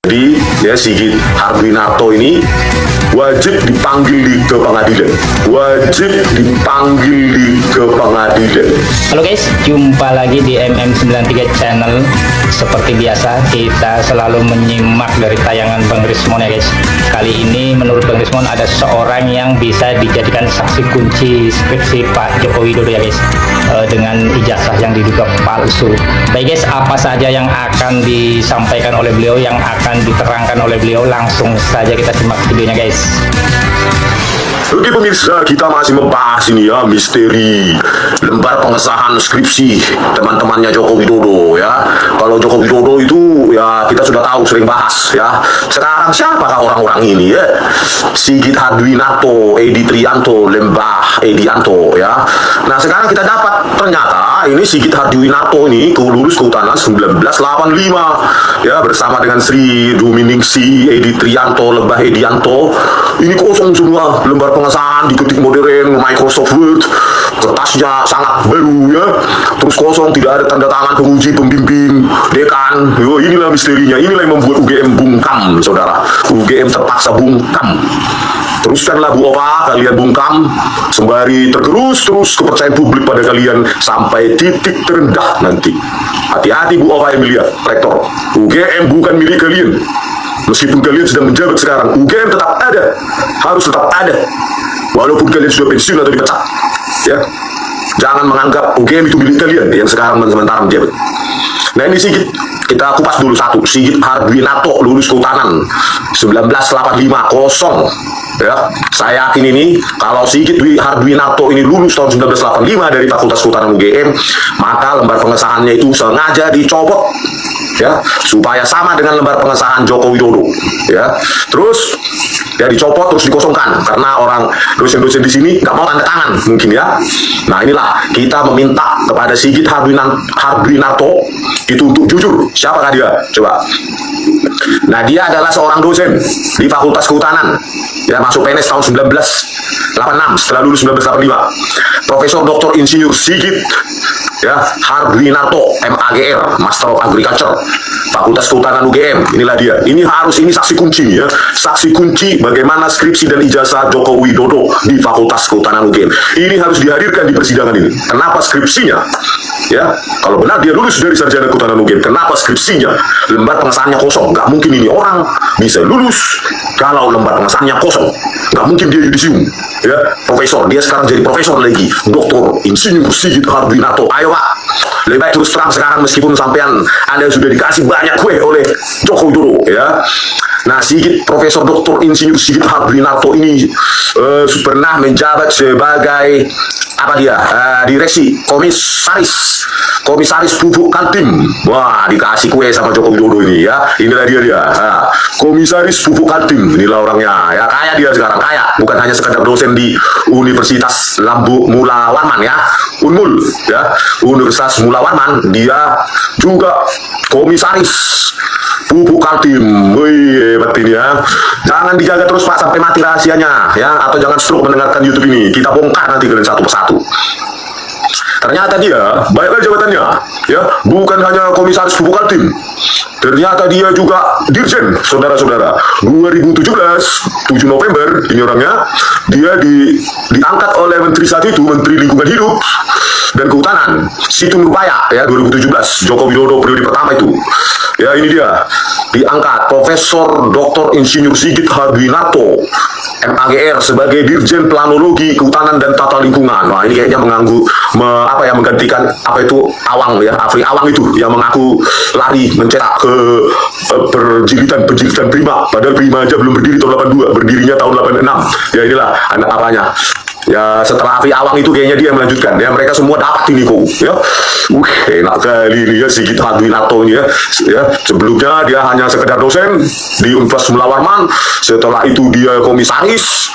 Jadi ya Sigit Hardwinarto ini wajib dipanggil ke pengadilan. Halo guys, jumpa lagi di MM93 channel. Seperti biasa kita selalu menyimak dari tayangan Bang Rismon ya guys. Kali ini menurut Bang Rismon ada seorang yang bisa dijadikan saksi kunci skripsi Pak Joko Widodo ya guys, dengan ijazah yang diduga palsu. Baik guys, apa saja yang akan disampaikan oleh beliau, yang akan diterangkan oleh beliau, langsung saja kita simak videonya guys. Oke pemirsa, kita masih membahas ini ya, misteri lembar pengesahan skripsi teman-temannya Joko Widodo ya. Kalau Joko Widodo itu ya kita sudah tahu, sering bahas ya. Sekarang siapakah orang-orang ini ya? Sigit Hardwinarto, Edi Trianto, Lembah Edianto ya. Nah sekarang kita dapat ternyata ini Sigit Hardwinarto ini lulus kehutanan 1985 ya, bersama dengan Sri Dominingsi, Edi Trianto, Lembah Edianto. Ini kosong semua lembar pengesahan, diketik modern Microsoft Word, kertasnya sangat baru ya, terus kosong, tidak ada tanda tangan penguji, pembimbing, dekan. Yo, inilah misterinya, inilah yang membuat UGM bungkam saudara. UGM terpaksa bungkam. Teruskanlah Bu Ova, kalian bungkam sembari tergerus terus kepercayaan publik pada kalian sampai titik terendah nanti. Hati-hati Bu Ova Emilia, rektor. UGM bukan milik kalian. Meskipun kalian sedang menjabat sekarang, UGM tetap ada, harus tetap ada, walaupun kalian sudah pensiun atau dipecat. Ya, jangan menganggap UGM itu milik kalian yang sekarang sementara menjabat. Nah ini Sigit, kita kupas dulu satu. Sigit Hardwinarto lulus kehutanan 1985, kosong. Ya, saya yakin ini kalau Sigit Hardwinarto ini lulus tahun 1985 dari Fakultas Kehutanan UGM, maka lembar pengesahannya itu sengaja dicopot ya, supaya sama dengan lembar pengesahan Joko Widodo ya. Terus ya dicopot, terus dikosongkan karena orang dosen-dosen di sini nggak mau tanda tangan mungkin ya. Nah inilah kita meminta kepada Sigit Hardwinarto itu untuk jujur. Siapakah dia? Coba. Nah dia adalah seorang dosen di Fakultas Kehutanan ya, masuk PNS tahun 1986 setelah lulus 1985. Profesor Dr. Insinyur Sigit ya Hardwinarto, MAGR, Master of Agriculture, Fakultas Kehutanan UGM. Inilah dia. Ini saksi kunci ya, saksi kunci bagaimana skripsi dan ijazah Joko Widodo di Fakultas Kehutanan UGM. Ini harus dihadirkan di persidangan ini. Kenapa skripsinya? Ya, kalau benar dia lulus dari sarjana kehutanan UGM, kenapa skripsinya, lembar pengesahannya kosong? Nggak mungkin ini orang bisa lulus kalau lembar pengesahannya kosong. Nggak mungkin dia yudisium. Ya, profesor, dia sekarang jadi profesor lagi, Dr. Insinyur Sigit Hardwinarto. Ayo Pak, lebih baik terus terang sekarang, meskipun sampean Anda sudah dikasih banyak kue oleh Joko Widodo ya. Nah Sigit, Profesor Dr. Insinyur Sigit Hardwinarto ini pernah menjabat sebagai apa dia, direksi komisaris pupuk Kaltim. Wah, dikasih kue sama Joko Widodo ini ya. Inilah dia komisaris pupuk Kaltim. Inilah orangnya ya, kaya dia sekarang, kaya, bukan hanya sekedar dosen di Universitas Mula Warman ya, Unmul ya, Universitas Mula Warman, dia juga komisaris pupuk Kaltim. Wih, hebat ini ya. Jangan dijaga terus Pak sampai mati rahasianya ya, atau jangan stroke mendengarkan YouTube ini. Kita bongkar nanti kalian satu persatu. Ternyata dia, baiklah jabatannya ya, bukan hanya komisaris pupuk Kaltim. Ternyata dia juga dirjen, saudara-saudara. 2017, 7 November, ini orangnya, dia diangkat oleh Menteri saat itu, Menteri Lingkungan Hidup dan Kehutanan, Situ Nurbaya ya, 2017, Joko Widodo periode pertama itu. Ya ini dia, diangkat Profesor Dr. Insinyur Sigit Hardwinarto, MAGR, sebagai Dirjen Planologi Kehutanan dan Tata Lingkungan. Wah ini kayaknya menggantikan apa itu Awang ya, Afri Awang itu yang mengaku lari mencetak ke penjilitan Prima, padahal Prima aja belum berdiri tahun 82, berdirinya tahun 86. Ya inilah anak apanya. Ya setelah Afri Awang itu kayaknya dia melanjutkan ya, mereka semua dapat ini kok ya. Enak kali ini ya Sigit Hardwinarto ini ya. Sebelumnya dia hanya sekedar dosen di Universitas Mula Warman, setelah itu dia komisaris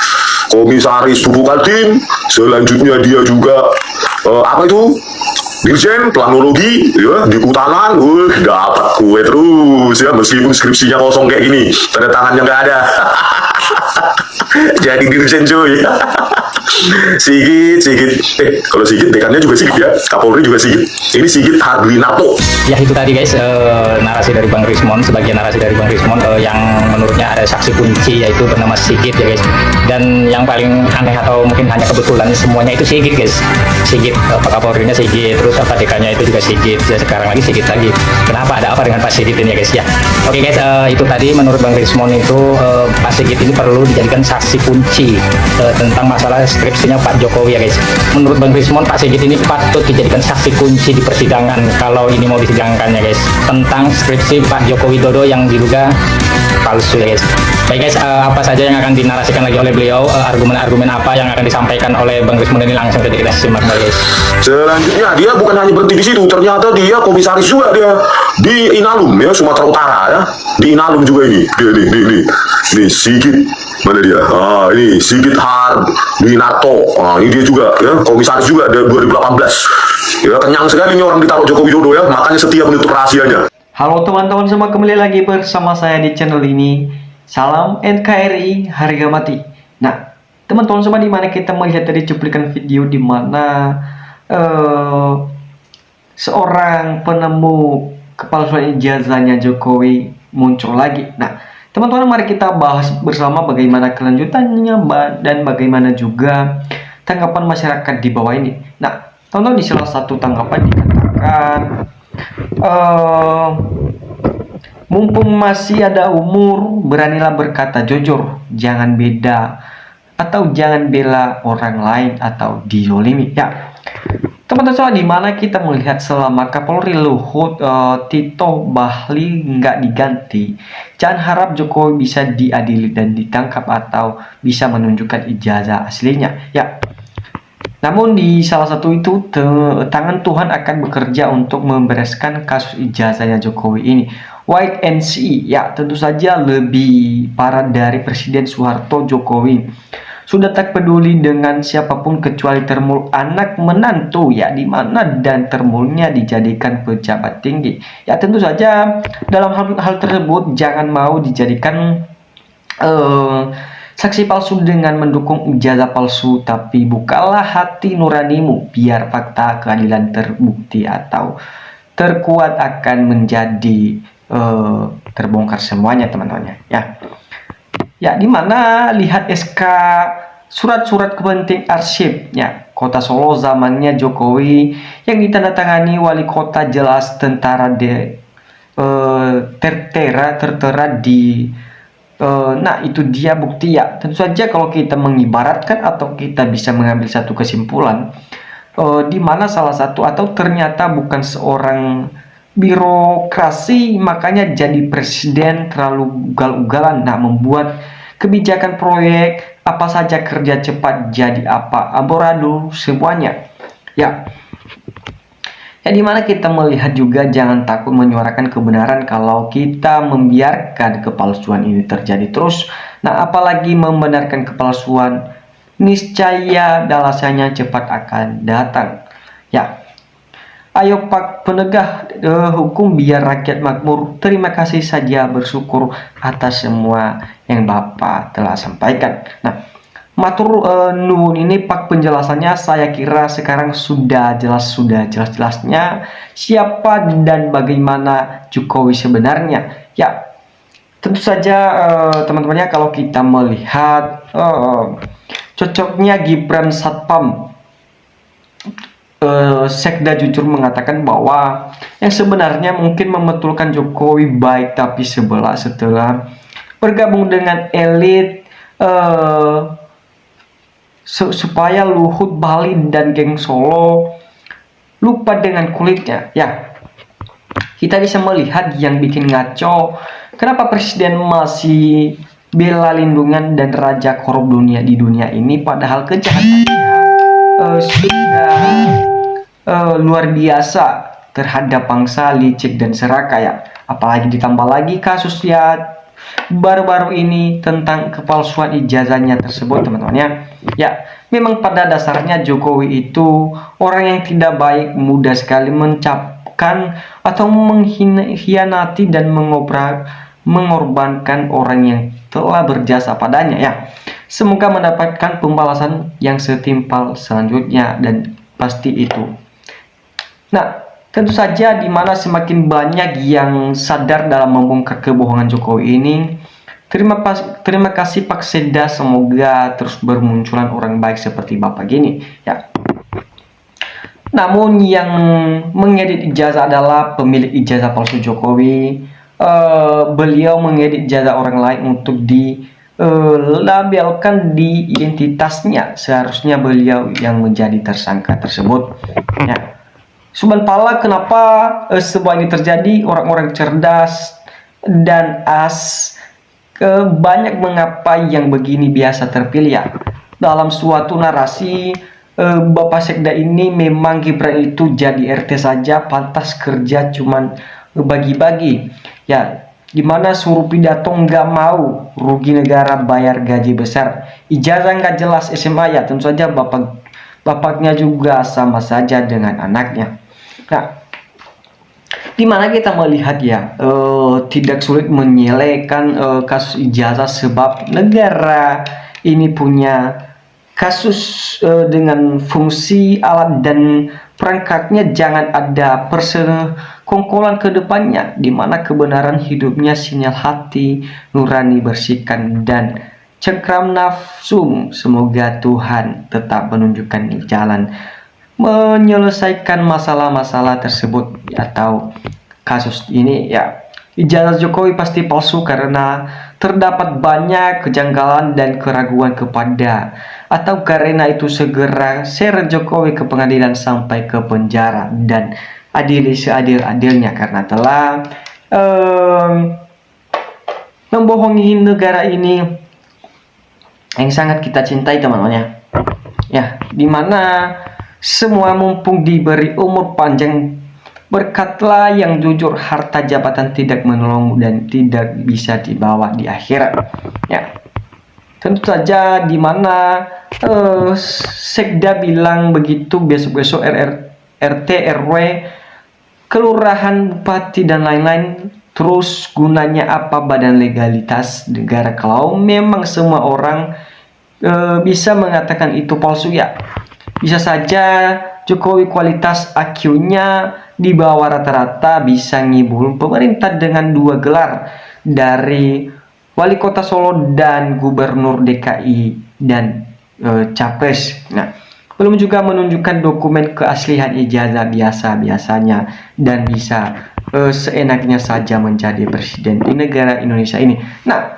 pupuk Kaltim, selanjutnya dia juga Dirjen Planologi ya, di Kehutanan. Dapat kue terus ya, meskipun skripsinya kosong kayak gini, tanda tangannya nggak ada. Jadi dirjen cuy. Sigit. Kalau Sigit dekannya juga Sigit ya. Kapolri juga Sigit. Ini Sigit Hardwinarto. Ya itu tadi guys, narasi dari Bang Rismon, sebagian narasi dari Bang Rismon yang menurutnya ada saksi kunci yaitu bernama Sigit ya guys. Dan yang paling aneh atau mungkin hanya kebetulan semuanya itu Sigit guys. Sigit, Pak Kapolrinya Sigit, terus apa dekannya itu juga Sigit, ya sekarang lagi Sigit lagi. Kenapa, ada apa dengan Pak Sigit ini ya guys ya? Oke guys, itu tadi menurut Bang Rismon itu Pak Sigit ini perlu dijadikan saksi kunci tentang masalah skripsinya Pak Jokowi ya guys. Menurut Bang Rismon, Pak Sigit ini patut dijadikan saksi kunci di persidangan kalau ini mau disidangkan ya guys, tentang skripsi Pak Joko Widodo yang diduga palsu ya guys. Baik guys, apa saja yang akan dinarasikan lagi oleh beliau, argumen-argumen apa yang akan disampaikan oleh Bang Rismon ini, langsung saja kita simak guys. Selanjutnya dia bukan hanya berhenti di situ, ternyata dia komisaris juga dia di Inalum ya, Sumatera Utara ya. Di Inalum juga ini. Dia nih Sigit. Mana dia? Ini Sigit Hardwinarto. Ini dia juga ya, komisaris juga dari 2018. Ya, kenyang sekali nih orang ditaruh Joko Widodo ya, makanya setia menutup rahasianya. Halo teman-teman semua, kembali lagi bersama saya di channel ini. Salam NKRI harga mati. Nah, teman-teman semua, dimana kita melihat dari cuplikan video di mana seorang penemu kepalsuan ijazahnya Jokowi muncul lagi. Nah, teman-teman, mari kita bahas bersama bagaimana kelanjutannya dan bagaimana juga tanggapan masyarakat di bawah ini. Nah, teman-teman, di salah satu tanggapan dikatakan mumpung masih ada umur, beranilah berkata jujur, jangan beda atau jangan bela orang lain atau dizolimi. Ya, teman-teman, di mana kita melihat selama Kapolri Luhut Tito Bahli nggak diganti, jangan harap Jokowi bisa diadili dan ditangkap atau bisa menunjukkan ijazah aslinya. Ya, namun di salah satu itu tangan Tuhan akan bekerja untuk membereskan kasus ijazahnya Jokowi ini. Wait and see. Ya, tentu saja lebih parah dari Presiden Soeharto. Jokowi sudah tak peduli dengan siapapun kecuali termul anak menantu ya, dimana dan termulnya dijadikan pejabat tinggi. Ya, tentu saja dalam hal tersebut jangan mau dijadikan saksi palsu dengan mendukung ijazah palsu, tapi bukalah hati nuranimu biar fakta keadilan terbukti atau terkuat akan menjadi terbongkar semuanya teman-teman ya. Ya, dimana lihat SK surat-surat kepenting arsip ya Kota Solo zamannya Jokowi yang ditandatangani wali kota, jelas tentara tertera di nah itu dia bukti ya. Tentu saja kalau kita mengibaratkan atau kita bisa mengambil satu kesimpulan di mana salah satu atau ternyata bukan seorang birokrasi makanya jadi presiden terlalu ugal-ugalan, nah membuat kebijakan proyek apa saja kerja cepat jadi apa amburadul semuanya ya. Ya, dimana kita melihat juga jangan takut menyuarakan kebenaran kalau kita membiarkan kepalsuan ini terjadi terus. Nah, apalagi membenarkan kepalsuan, niscaya balasannya cepat akan datang ya. Ayo Pak penegak hukum biar rakyat makmur. Terima kasih saja, bersyukur atas semua yang Bapak telah sampaikan. Nah, matur nuwun ini Pak penjelasannya. Saya kira sekarang sudah jelas-jelasnya siapa dan bagaimana Jokowi sebenarnya. Ya, tentu saja teman-temannya kalau kita melihat cocoknya Gibran Satpam. Sekda jujur mengatakan bahwa yang sebenarnya mungkin membetulkan Jokowi baik, tapi setelah bergabung dengan elit supaya Luhut Bali dan geng Solo lupa dengan kulitnya ya. Kita bisa melihat yang bikin ngaco, kenapa presiden masih bela lindungan dan raja korup dunia di dunia ini, padahal kejahatannya sudah luar biasa terhadap bangsa, licik dan serakah ya. Apalagi ditambah lagi kasus ya baru-baru ini tentang kepalsuan ijazahnya tersebut teman-teman ya. Memang pada dasarnya Jokowi itu orang yang tidak baik, mudah sekali mencapkan atau mengkhianati dan mengorbankan orang yang telah berjasa padanya ya. semoga mendapatkan pembalasan yang setimpal selanjutnya, dan pasti itu. Nah, tentu saja di mana semakin banyak yang sadar dalam membongkar kebohongan Jokowi ini, terima kasih Pak Seda, semoga terus bermunculan orang baik seperti Bapak gini ya. Namun yang mengedit ijazah adalah pemilik ijazah palsu Jokowi. Beliau mengedit ijazah orang lain untuk dilabelkan di identitasnya. Seharusnya beliau yang menjadi tersangka tersebut. Ya. Subhanallah, kenapa sebuah ini terjadi? Orang-orang cerdas dan banyak mengapa yang begini biasa terpilih ya. Dalam suatu narasi, Bapak Sekda ini memang Gibran itu jadi RT saja, pantas kerja cuman bagi-bagi ya, dimana suruh pidato nggak mau, rugi negara bayar gaji besar, ijazah nggak jelas SMA ya, tentu saja bapaknya juga sama saja dengan anaknya. Nah, dimana kita melihat ya, tidak sulit menyelesaikan kasus ijazah sebab negara ini punya kasus dengan fungsi alat dan perangkatnya, jangan ada persekongkolan ke depannya, di mana kebenaran hidupnya sinyal hati nurani bersihkan dan cengkram nafsu. Semoga Tuhan tetap menunjukkan jalan menyelesaikan masalah-masalah tersebut atau kasus ini ya. Ijazah Jokowi pasti palsu karena terdapat banyak kejanggalan dan keraguan kepada, atau karena itu segera seret Jokowi ke pengadilan sampai ke penjara dan adili seadil-adilnya karena telah membohongi negara ini yang sangat kita cintai teman-teman ya, dimana semua mumpung diberi umur panjang, berkatlah yang jujur, harta jabatan tidak menolong dan tidak bisa dibawa di akhirat ya. Tentu saja dimana Sekda bilang begitu, besok-besok RT, RW, kelurahan, bupati dan lain-lain. Terus gunanya apa badan legalitas negara kalau memang semua orang bisa mengatakan itu palsu ya? Bisa saja Jokowi kualitas IQ-nya di bawah rata-rata bisa ngibul pemerintah dengan 2 gelar dari wali kota Solo dan gubernur DKI dan capres. Nah, belum juga menunjukkan dokumen keaslian ijazah biasa-biasanya dan bisa seenaknya saja menjadi presiden di negara Indonesia ini. Nah,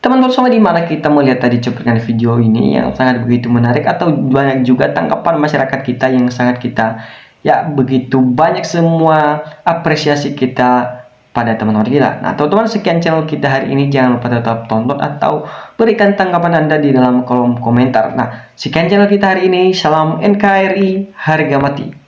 teman-teman semua, di mana kita melihat tadi cuplikan video ini yang sangat begitu menarik, atau banyak juga tanggapan masyarakat kita yang sangat kita ya begitu banyak semua apresiasi kita pada teman-teman kita. Nah, teman-teman, sekian channel kita hari ini, jangan lupa tetap tonton atau berikan tanggapan Anda di dalam kolom komentar. Nah, sekian channel kita hari ini. Salam NKRI, harga mati.